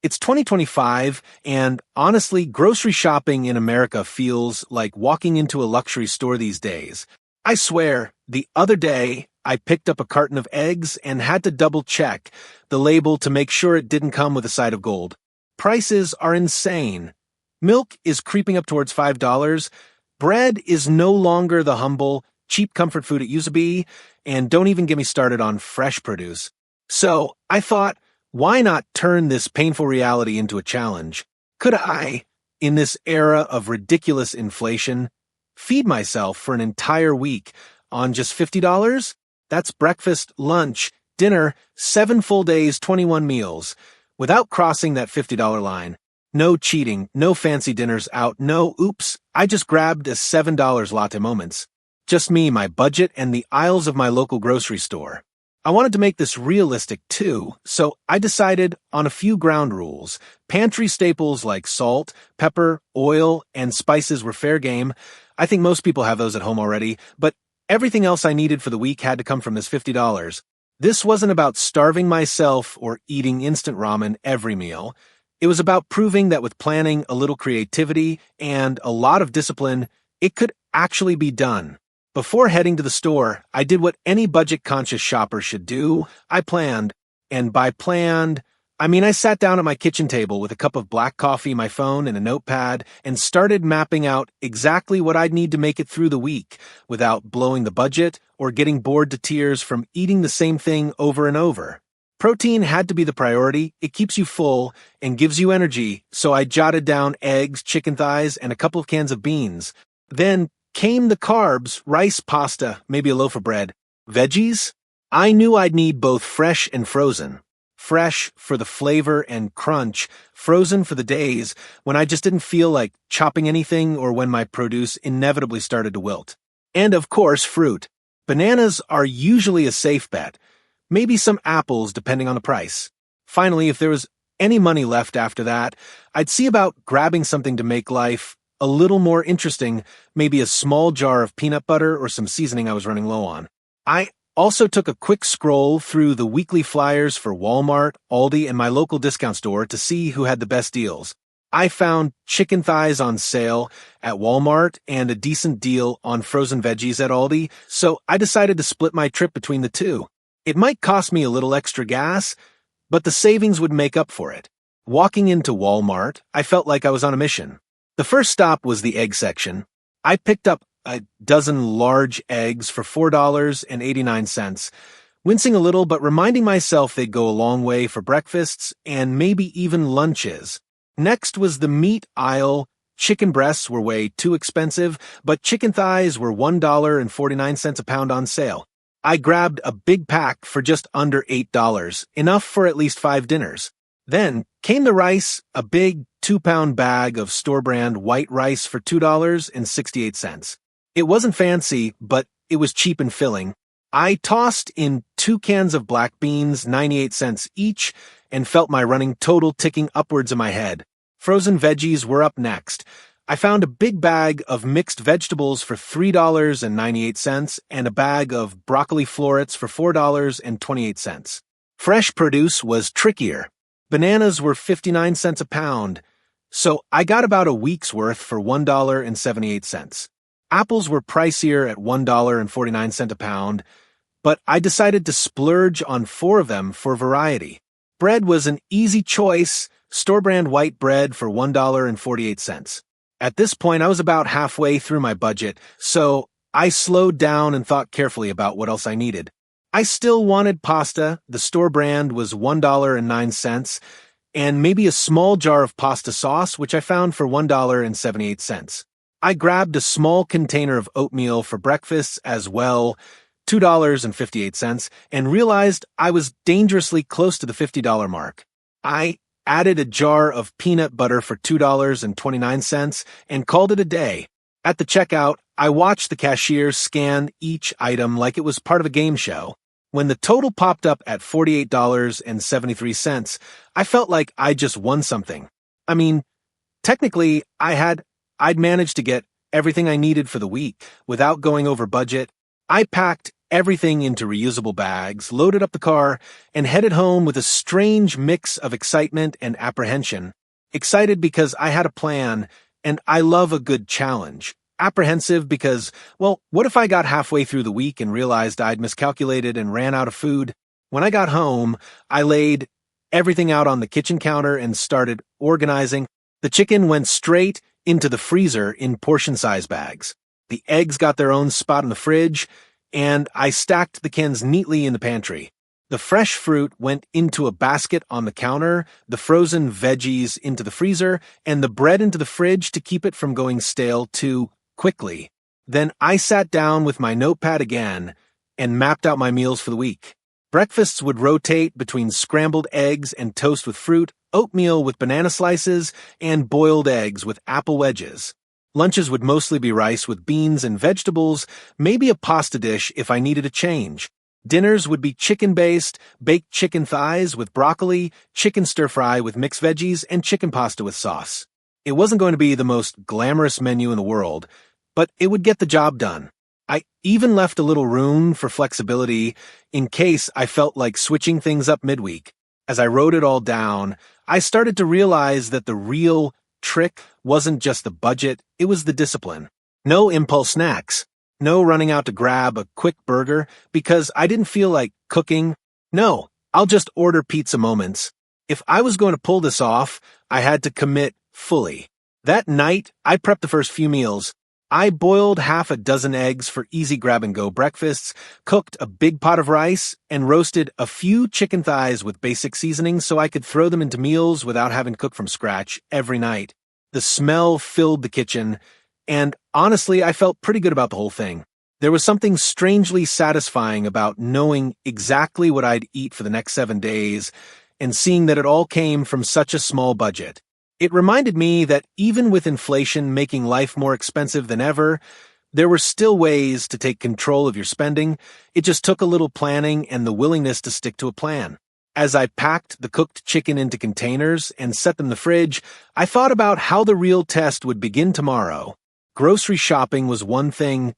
It's 2025, and honestly, grocery shopping in America feels like walking into a luxury store these days. I swear, the other day, I picked up a carton of eggs and had to double check the label to make sure it didn't come with a side of gold. Prices are insane. Milk is creeping up towards $5. Bread is no longer the humble, cheap comfort food it used to be, and don't even get me started on fresh produce. So, I thought, why not turn this painful reality into a challenge? Could I, in this era of ridiculous inflation, feed myself for an entire week on just $50? That's breakfast, lunch, dinner, 7 full days, 21 meals, without crossing that $50 line. No cheating, no fancy dinners out, no oops, I just grabbed a $7 latte moments. Just me, my budget, and the aisles of my local grocery store. I wanted to make this realistic too, so I decided on a few ground rules. Pantry staples like salt, pepper, oil, and spices were fair game. I think most people have those at home already, but everything else I needed for the week had to come from this $50. This wasn't about starving myself or eating instant ramen every meal. It was about proving that with planning, a little creativity, and a lot of discipline, it could actually be done. Before heading to the store, I did what any budget-conscious shopper should do. I planned. And by planned, I mean I sat down at my kitchen table with a cup of black coffee, my phone, and a notepad, and started mapping out exactly what I'd need to make it through the week without blowing the budget or getting bored to tears from eating the same thing over and over. Protein had to be the priority. It keeps you full and gives you energy, so I jotted down eggs, chicken thighs, and a couple of cans of beans. Then came the carbs, rice, pasta, maybe a loaf of bread. Veggies? I knew I'd need both fresh and frozen. Fresh for the flavor and crunch, frozen for the days when I just didn't feel like chopping anything or when my produce inevitably started to wilt. And of course, fruit. Bananas are usually a safe bet. Maybe some apples depending on the price. Finally, if there was any money left after that, I'd see about grabbing something to make life a little more interesting, maybe a small jar of peanut butter or some seasoning I was running low on. I also took a quick scroll through the weekly flyers for Walmart, Aldi, and my local discount store to see who had the best deals. I found chicken thighs on sale at Walmart and a decent deal on frozen veggies at Aldi, so I decided to split my trip between the two. It might cost me a little extra gas, but the savings would make up for it. Walking into Walmart, I felt like I was on a mission. The first stop was the egg section. I picked up a dozen large eggs for $4.89, wincing a little but reminding myself they'd go a long way for breakfasts and maybe even lunches. Next was the meat aisle. Chicken breasts were way too expensive, but chicken thighs were $1.49 a pound on sale. I grabbed a big pack for just under $8, enough for at least 5 dinners. Then came the rice, a big 2-pound bag of store-brand white rice for $2.68. It wasn't fancy, but it was cheap and filling. I tossed in 2 cans of black beans, 98 cents each, and felt my running total ticking upwards in my head. Frozen veggies were up next. I found a big bag of mixed vegetables for $3.98 and a bag of broccoli florets for $4.28. Fresh produce was trickier. Bananas were 59 cents a pound, so I got about a week's worth for $1.78. Apples were pricier at $1.49 a pound, but I decided to splurge on 4 of them for variety. Bread was an easy choice, store-brand white bread for $1.48. At this point, I was about halfway through my budget, so I slowed down and thought carefully about what else I needed. I still wanted pasta. The store brand was $1.09, and maybe a small jar of pasta sauce, which I found for $1.78. I grabbed a small container of oatmeal for breakfast as well, $2.58, and realized I was dangerously close to the $50 mark. I added a jar of peanut butter for $2.29 and called it a day. At the checkout, I watched the cashier scan each item like it was part of a game show. When the total popped up at $48.73, I felt like I just won something. I mean, technically, I'd managed to get everything I needed for the week without going over budget. I packed everything into reusable bags, loaded up the car, and headed home with a strange mix of excitement and apprehension. Excited because I had a plan, and I love a good challenge. Apprehensive because, well, what if I got halfway through the week and realized I'd miscalculated and ran out of food? When I got home, I laid everything out on the kitchen counter and started organizing. The chicken went straight into the freezer in portion-size bags. The eggs got their own spot in the fridge, and I stacked the cans neatly in the pantry. The fresh fruit went into a basket on the counter, the frozen veggies into the freezer, and the bread into the fridge to keep it from going stale too quickly. Then I sat down with my notepad again and mapped out my meals for the week. Breakfasts would rotate between scrambled eggs and toast with fruit, oatmeal with banana slices, and boiled eggs with apple wedges. Lunches would mostly be rice with beans and vegetables, maybe a pasta dish if I needed a change. Dinners would be chicken-based, baked chicken thighs with broccoli, chicken stir-fry with mixed veggies, and chicken pasta with sauce. It wasn't going to be the most glamorous menu in the world, but it would get the job done. I even left a little room for flexibility in case I felt like switching things up midweek. As I wrote it all down, I started to realize that the real trick wasn't just the budget, it was the discipline. No impulse snacks. No running out to grab a quick burger because I didn't feel like cooking. No, I'll just order pizza moments. If I was going to pull this off, I had to commit fully. That night, I prepped the first few meals. I boiled half a dozen eggs for easy grab-and-go breakfasts, cooked a big pot of rice, and roasted a few chicken thighs with basic seasonings so I could throw them into meals without having to cook from scratch every night. The smell filled the kitchen, and honestly, I felt pretty good about the whole thing. There was something strangely satisfying about knowing exactly what I'd eat for the next 7 days and seeing that it all came from such a small budget. It reminded me that even with inflation making life more expensive than ever, there were still ways to take control of your spending. It just took a little planning and the willingness to stick to a plan. As I packed the cooked chicken into containers and set them in the fridge, I thought about how the real test would begin tomorrow. Grocery shopping was one thing.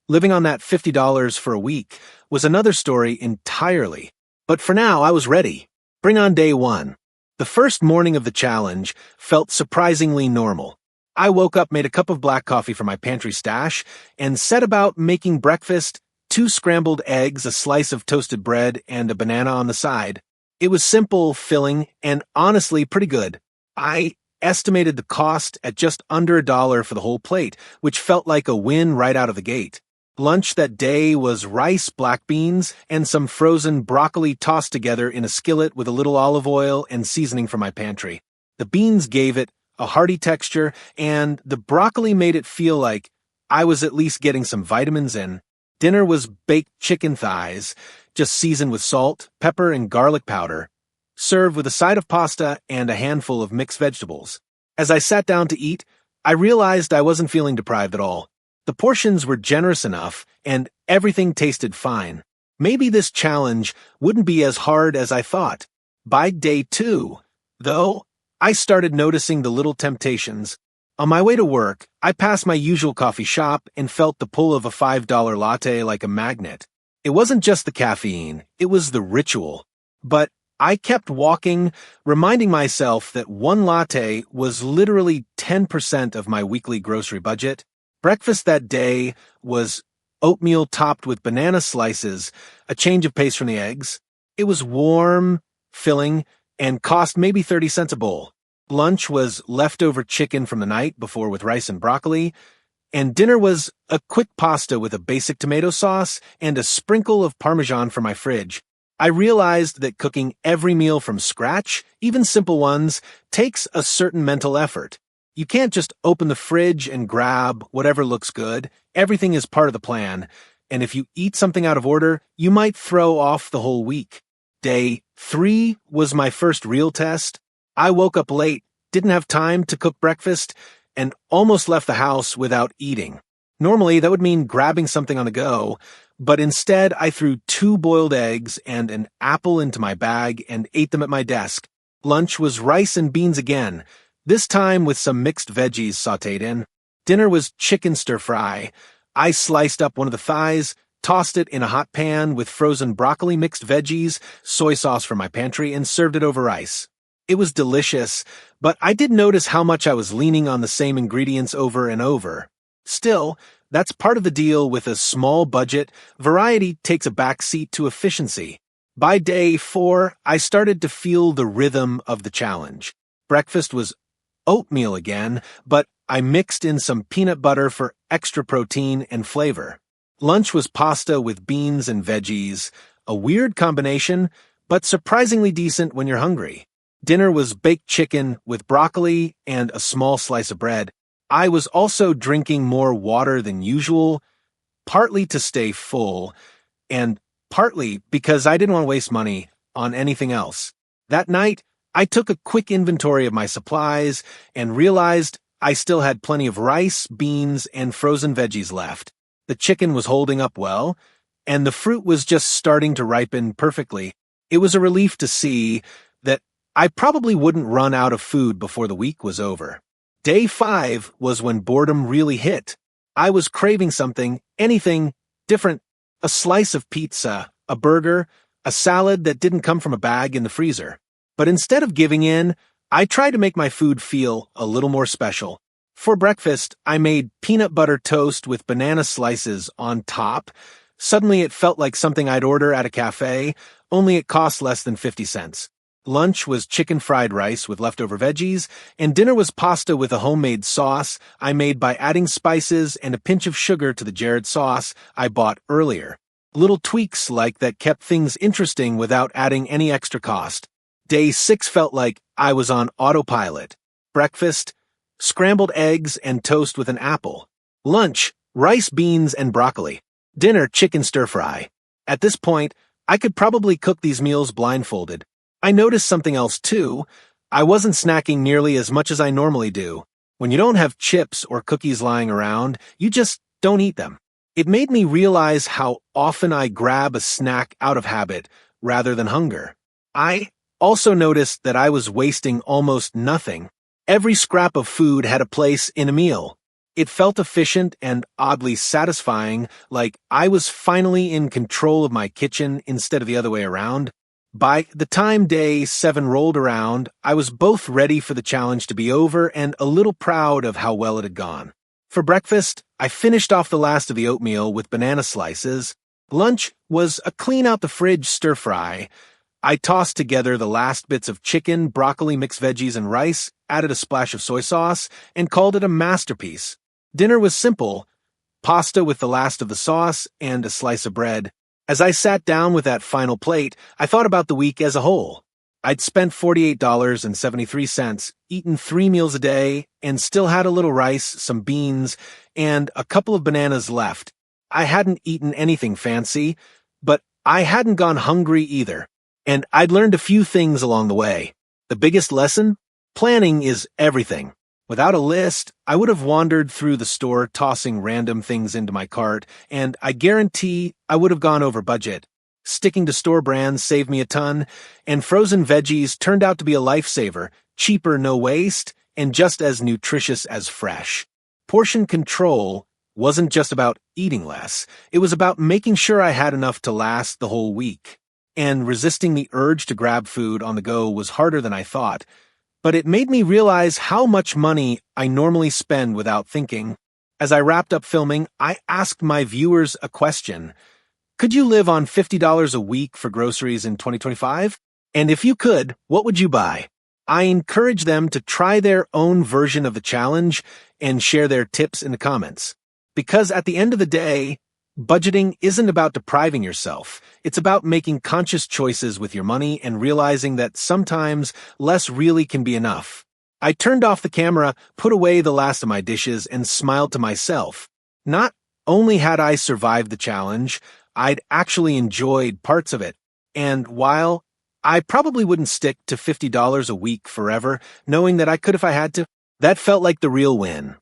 Living on that $50 for a week was another story entirely. But for now, I was ready. Bring on day one. The first morning of the challenge felt surprisingly normal. I woke up, made a cup of black coffee from my pantry stash, and set about making breakfast: 2 scrambled eggs, a slice of toasted bread, and a banana on the side. It was simple, filling, and honestly pretty good. I estimated the cost at just under $1 for the whole plate, which felt like a win right out of the gate. Lunch that day was rice, black beans, and some frozen broccoli tossed together in a skillet with a little olive oil and seasoning from my pantry. The beans gave it a hearty texture, and the broccoli made it feel like I was at least getting some vitamins in. Dinner was baked chicken thighs, just seasoned with salt, pepper, and garlic powder, served with a side of pasta and a handful of mixed vegetables. As I sat down to eat, I realized I wasn't feeling deprived at all. The portions were generous enough, and everything tasted fine. Maybe this challenge wouldn't be as hard as I thought. By day 2, though, I started noticing the little temptations. On my way to work, I passed my usual coffee shop and felt the pull of a $5 latte like a magnet. It wasn't just the caffeine, it was the ritual. But I kept walking, reminding myself that one latte was literally 10% of my weekly grocery budget. Breakfast that day was oatmeal topped with banana slices, a change of pace from the eggs. It was warm, filling, and cost maybe 30 cents a bowl. Lunch was leftover chicken from the night before with rice and broccoli, and dinner was a quick pasta with a basic tomato sauce and a sprinkle of Parmesan from my fridge. I realized that cooking every meal from scratch, even simple ones, takes a certain mental effort. You can't just open the fridge and grab whatever looks good. Everything is part of the plan, and if you eat something out of order, you might throw off the whole week. Day 3 was my first real test. I woke up late, didn't have time to cook breakfast, and almost left the house without eating. Normally, that would mean grabbing something on the go, but instead I threw 2 boiled eggs and an apple into my bag and ate them at my desk. Lunch was rice and beans again, this time with some mixed veggies sautéed in. Dinner was chicken stir-fry. I sliced up one of the thighs, tossed it in a hot pan with frozen broccoli, mixed veggies, soy sauce from my pantry, and served it over rice. It was delicious, but I did notice how much I was leaning on the same ingredients over and over. Still, that's part of the deal with a small budget. Variety takes a back seat to efficiency. By day 4, I started to feel the rhythm of the challenge. Breakfast was oatmeal again, but I mixed in some peanut butter for extra protein and flavor. Lunch was pasta with beans and veggies, a weird combination, but surprisingly decent when you're hungry. Dinner was baked chicken with broccoli and a small slice of bread. I was also drinking more water than usual, partly to stay full, and partly because I didn't want to waste money on anything else. That night, I took a quick inventory of my supplies and realized I still had plenty of rice, beans, and frozen veggies left. The chicken was holding up well, and the fruit was just starting to ripen perfectly. It was a relief to see that I probably wouldn't run out of food before the week was over. Day 5 was when boredom really hit. I was craving something, anything different. A slice of pizza, a burger, a salad that didn't come from a bag in the freezer. But instead of giving in, I tried to make my food feel a little more special. For breakfast, I made peanut butter toast with banana slices on top. Suddenly it felt like something I'd order at a cafe, only it cost less than 50 cents. Lunch was chicken fried rice with leftover veggies, and dinner was pasta with a homemade sauce I made by adding spices and a pinch of sugar to the Jared sauce I bought earlier. Little tweaks like that kept things interesting without adding any extra cost. Day 6 felt like I was on autopilot. Breakfast, scrambled eggs and toast with an apple. Lunch, rice, beans, and broccoli. Dinner, chicken stir-fry. At this point, I could probably cook these meals blindfolded. I noticed something else too. I wasn't snacking nearly as much as I normally do. When you don't have chips or cookies lying around, you just don't eat them. It made me realize how often I grab a snack out of habit rather than hunger. I also noticed that I was wasting almost nothing. Every scrap of food had a place in a meal. It felt efficient and oddly satisfying, like I was finally in control of my kitchen instead of the other way around. By the time day 7 rolled around, I was both ready for the challenge to be over and a little proud of how well it had gone. For breakfast, I finished off the last of the oatmeal with banana slices. Lunch was a clean-out-the-fridge stir-fry. I tossed together the last bits of chicken, broccoli, mixed veggies, and rice, added a splash of soy sauce, and called it a masterpiece. Dinner was simple, pasta with the last of the sauce and a slice of bread. As I sat down with that final plate, I thought about the week as a whole. I'd spent $48.73, eaten 3 meals a day, and still had a little rice, some beans, and a couple of bananas left. I hadn't eaten anything fancy, but I hadn't gone hungry either. And I'd learned a few things along the way. The biggest lesson? Planning is everything. Without a list, I would have wandered through the store tossing random things into my cart, and I guarantee I would have gone over budget. Sticking to store brands saved me a ton, and frozen veggies turned out to be a lifesaver, cheaper, no waste, and just as nutritious as fresh. Portion control wasn't just about eating less, it was about making sure I had enough to last the whole week. And resisting the urge to grab food on the go was harder than I thought. But it made me realize how much money I normally spend without thinking. As I wrapped up filming, I asked my viewers a question. Could you live on $50 a week for groceries in 2025? And if you could, what would you buy? I encourage them to try their own version of the challenge and share their tips in the comments. Because at the end of the day, budgeting isn't about depriving yourself. It's about making conscious choices with your money and realizing that sometimes less really can be enough. I turned off the camera, put away the last of my dishes, and smiled to myself. Not only had I survived the challenge, I'd actually enjoyed parts of it. And while I probably wouldn't stick to $50 a week forever, knowing that I could if I had to, that felt like the real win.